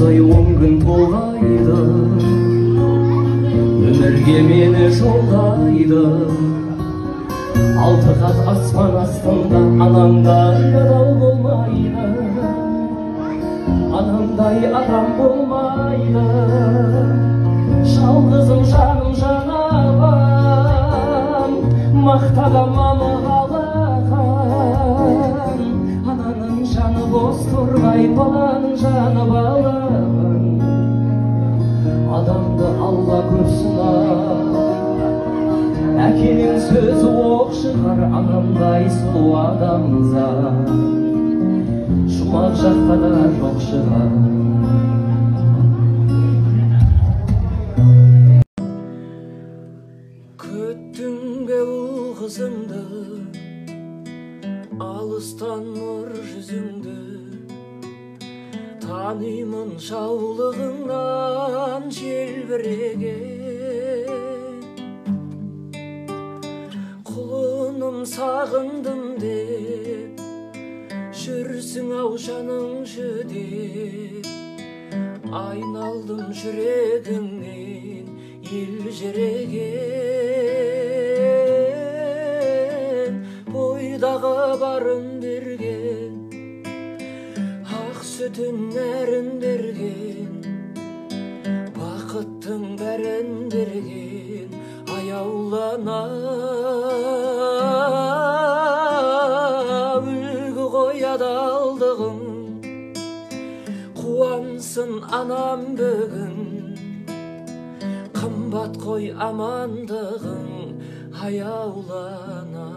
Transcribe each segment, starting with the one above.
осылай 10 күн толғайды, өмірге мені жолдайды. 6 қат аспан астында анаңдай адал болмайды, анаңдай адам болмайды. Жалғызым жаным жанабам, мақтағам қалаған. Ананың жаны бос тұрғай, баланың жаны баланың. Адамды Алла көп сынар, әкенің сөзі оқ шығар. Анамдай сұлу адамзат жұмақ жаққа да жоқ шығар. Күттің бе ұл қызыңды, алыстан нұр жүзіңді. Танимын жаулығыңнан желбіреген. Құлыным сағындым деп жүрсің ау жаның жүдеп. Айналдым жүрегіңнен елжіреген. Бойдағы барын берген, ақ сүтін нәрін берген. Бақыттың бәрін берген, аяулана үлгі ғой адалдығың. Қуансын анам бүгін, қымбат қой амандығың, аяулана.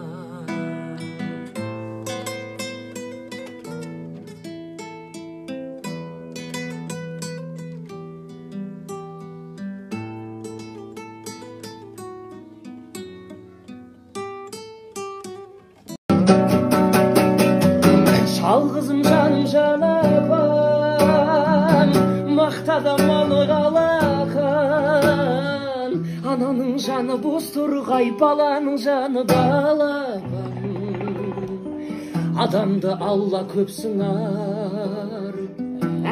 Жалғызым жаным жанабам, мақтадам оны қалаған. Ананың жаны бос тұрғай, баланың жаны балабам. Адамды Алла көп сынар,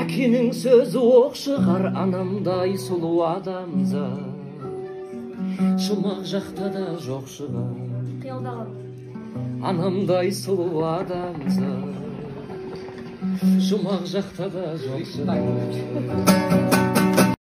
әкенің сөзі оқ шығар. Анамдай сұлу адамзат жұмақ жақта да жоқ шығар. Анамдай сұлу адамзат жұмақ жақта да жоқ шығар.